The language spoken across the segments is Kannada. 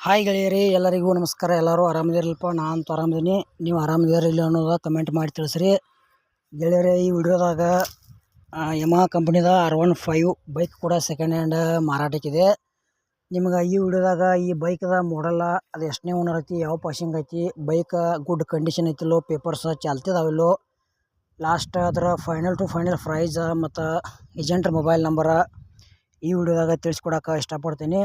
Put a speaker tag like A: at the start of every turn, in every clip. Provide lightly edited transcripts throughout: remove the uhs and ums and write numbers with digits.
A: ಹಾಯ್ ಗೆಳೆಯರಿ, ಎಲ್ಲರಿಗೂ ನಮಸ್ಕಾರ. ಎಲ್ಲರೂ ಆರಾಮದಿರಲ್ಪ. ನಾನು ಆರಾಮದೀನಿ. ನೀವು ಆರಾಮದಿರ ಇಲ್ಲ ಅನ್ನೋದು ಕಮೆಂಟ್ ಮಾಡಿ ತಿಳಿಸ್ರಿ ಗೆಳೆಯರಿ. ಈ ವಿಡಿಯೋದಾಗ ಯಮಹಾ ಕಂಪ್ನಿದ R15 ಬೈಕ್ ಕೂಡ ಸೆಕೆಂಡ್ ಹ್ಯಾಂಡ್ ಮಾರಾಟಕ್ಕಿದೆ. ನಿಮ್ಗೆ ಈ ವಿಡಿಯೋದಾಗ ಈ ಬೈಕ್ದ ಮಾಡಲ್ಲ, ಅದು ಎಷ್ಟನೇ ಓನರ್ ಐತಿ, ಯಾವ ಪಾಸಿಂಗ್ ಐತಿ, ಬೈಕ್ ಗುಡ್ ಕಂಡೀಷನ್ ಐತಿಲ್ಲೋ, ಪೇಪರ್ಸ್ ಚಾಲ್ತಿದಾವಿಲ್ಲೋ, ಲಾಸ್ಟ್ ಅದರ ಫೈನಲ್ ಟು ಫೈನಲ್ ಪ್ರೈಸ್ ಮತ್ತು ಏಜೆಂಟ್ರ ಮೊಬೈಲ್ ನಂಬರ ಈ ವಿಡಿಯೋದಾಗ ತಿಳಿಸ್ಕೊಡೋಕೆ ಇಷ್ಟಪಡ್ತೀನಿ.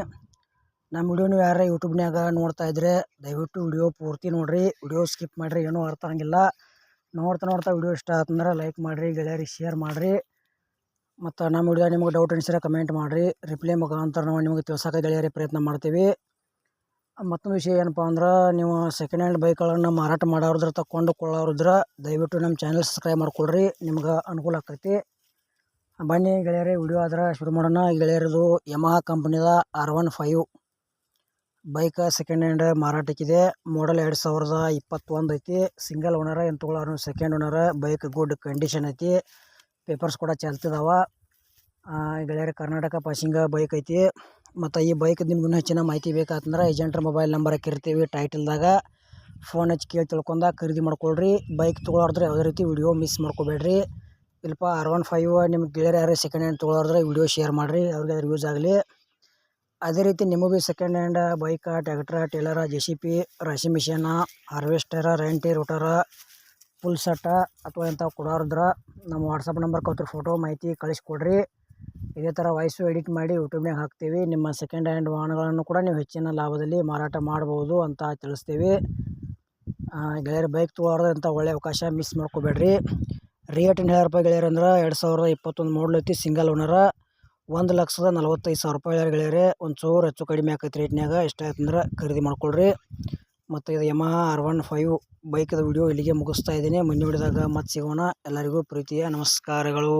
A: ನಮ್ಮ ವಿಡಿಯೋ ನೀವು ಯಾರು ಯೂಟ್ಯೂಬ್ನಾಗ ನೋಡ್ತಾ ಇದ್ರೆ ದಯವಿಟ್ಟು ವಿಡಿಯೋ ಪೂರ್ತಿ ನೋಡಿರಿ. ವಿಡಿಯೋ ಸ್ಕಿಪ್ ಮಾಡಿರಿ, ಏನೂ ಅರ್ಥ ಆಗಂಗಿಲ್ಲ. ನೋಡ್ತಾ ವಿಡಿಯೋ ಇಷ್ಟ ಆತಂದ್ರೆ ಲೈಕ್ ಮಾಡಿರಿ, ಗೆಳೆಯರಿಗೆ ಶೇರ್ ಮಾಡಿರಿ. ಮತ್ತು ನಮ್ಮ ವಿಡಿಯೋ ನಿಮಗೆ ಡೌಟ್ ಅನಿಸಿದ್ರೆ ಕಮೆಂಟ್ ಮಾಡಿರಿ. ರಿಪ್ಲೈ ಮುಖಾಂತರ ನಾವು ನಿಮಗೆ ತಿಳ್ಸೋಕೆ ಗೆಳೆಯರಿ ಪ್ರಯತ್ನ ಮಾಡ್ತೀವಿ. ಮತ್ತೊಂದು ವಿಷಯ ಏನಪ್ಪ ಅಂದ್ರೆ, ನೀವು ಸೆಕೆಂಡ್ ಹ್ಯಾಂಡ್ ಬೈಕ್ಗಳನ್ನು ಮಾರಾಟ ಮಾಡೋರಿದ್ರೆ ಕೊಳ್ಳೋರಿದ್ರೆ ದಯವಿಟ್ಟು ನಮ್ಮ ಚಾನಲ್ ಸಬ್ಸ್ಕ್ರೈಬ್ ಮಾಡ್ಕೊಳ್ರಿ, ನಿಮ್ಗೆ ಅನುಕೂಲ ಆಕೈತಿ. ಬನ್ನಿ ಗೆಳೆಯರಿ, ವಿಡಿಯೋ ಆದ್ರೆ ಶುರು ಮಾಡೋಣ. ಗೆಳೆಯರದು ಯಮಹಾ ಕಂಪ್ನಿದ R15 ಬೈಕ್ ಸೆಕೆಂಡ್ ಹ್ಯಾಂಡ್ ಮಾರಾಟಕ್ಕಿದೆ. ಮಾಡಲ್ 2021 ಐತಿ. ಸಿಂಗಲ್ ಓನರ, ಏನು ತೊಗೊಳ್ಳೋರು ಸೆಕೆಂಡ್ ಓನರ. ಬೈಕ್ ಗುಡ್ ಕಂಡೀಷನ್ ಐತಿ, ಪೇಪರ್ಸ್ ಕೂಡ ಚಾಲ್ತಿದಾವ. ಗೆಳೆಯರಿ ಕರ್ನಾಟಕ ಪಾಸಿಂಗ್ ಬೈಕ್ ಐತಿ. ಮತ್ತು ಈ ಬೈಕ್ ನಿಮ್ಗೆ ಇನ್ನೂ ಹೆಚ್ಚಿನ ಮಾಹಿತಿ ಬೇಕಾತಂದ್ರೆ ಏಜೆಂಟ್ರ ಮೊಬೈಲ್ ನಂಬರ್ ಹಾಕಿರ್ತೀವಿ ಟೈಟಲ್ದಾಗ. ಫೋನ್ ಹಚ್ಚಿ ಕೇಳಿ ತಿಳ್ಕೊಂಡಾಗ ಖರೀದಿ ಮಾಡ್ಕೊಳ್ರಿ. ಬೈಕ್ ತೊಗೊಳೋದ್ರೆ ಯಾವುದೇ ರೀತಿ ವಿಡಿಯೋ ಮಿಸ್ ಮಾಡ್ಕೋಬೇಡ್ರಿ. ಇಲ್ಪ R15 ನಿಮ್ಗೆ ಗೆಳೆಯರು ಯಾರು ಸೆಕೆಂಡ್ ಹ್ಯಾಂಡ್ ತೊಗೊಳೋದ್ರೆ ವಿಡಿಯೋ ಶೇರ್ ಮಾಡಿರಿ, ಅವ್ರಿಗೆ ಅದ್ರ ಯೂಸ್ ಆಗಲಿ. ಅದೇ ರೀತಿ ನಿಮಗೂ second hand bike, tractor, ಟೇಲರ, JCB, ರಾಶಿ ಮಿಷಿನ, ಹಾರ್ವೆಸ್ಟರ, ರೆಂಟಿ ರೋಟರ, ಫುಲ್ ಸೆಟ್ಟ ಅಥವಾ ಇಂಥವು ಕೊಡೋರಿದ್ರೆ ನಮ್ಮ ವಾಟ್ಸಪ್ ನಂಬರ್ ಕೊಡ್ತೀವಿ, ಫೋಟೋ ಮಾಹಿತಿ ಕಳಿಸ್ಕೊಡ್ರಿ. ಇದೇ ಥರ ವಾಯ್ಸು ಎಡಿಟ್ ಮಾಡಿ ಯೂಟ್ಯೂಬ್ನಾಗ ಹಾಕ್ತೀವಿ. ನಿಮ್ಮ ಸೆಕೆಂಡ್ ಹ್ಯಾಂಡ್ ವಾಹನಗಳನ್ನು ಕೂಡ ನೀವು ಹೆಚ್ಚಿನ ಲಾಭದಲ್ಲಿ ಮಾರಾಟ ಮಾಡ್ಬೋದು ಅಂತ ತಿಳಿಸ್ತೀವಿ. ಗೆಳೆಯರು ಬೈಕ್ ತೊಗೊಳೋದ್ರೆ ಇಂಥ ಒಳ್ಳೆಯ ಅವಕಾಶ ಮಿಸ್ ಮಾಡ್ಕೋಬೇಡ್ರಿ. ರೇಟ್ ಏನು ಹೇಳ್ಯಾರಪ್ಪ ಗೆಳೆಯರು ಅಂದ್ರೆ 2021 ಮಾಡಲ್ ಐತಿ. ಸಿಂಗಲ್ ಓನರ, 1,45,000 ರೂಪಾಯಿ ಗೆಳೆಯರೆ. ಒಂಚೂರು ಹೆಚ್ಚು ಕಡಿಮೆ ಆಕೈತಿ ರೇಟ್ನಾಗ. ಇಷ್ಟ ಆಯ್ತಂದ್ರೆ ಖರೀದಿ ಮಾಡ್ಕೊಳ್ರಿ. ಮತ್ತು ಇದು ಯಮಹಾ R15 ಬೈಕ್ದ ವಿಡಿಯೋ ಇಲ್ಲಿಗೆ ಮುಗಿಸ್ತಾ ಇದ್ದೀನಿ. ಮುಂದಿನ ವಿಡಿಯೋದಾಗ ಮತ್ತೆ ಸಿಗೋಣ. ಎಲ್ಲರಿಗೂ ಪ್ರೀತಿಯ ನಮಸ್ಕಾರಗಳು.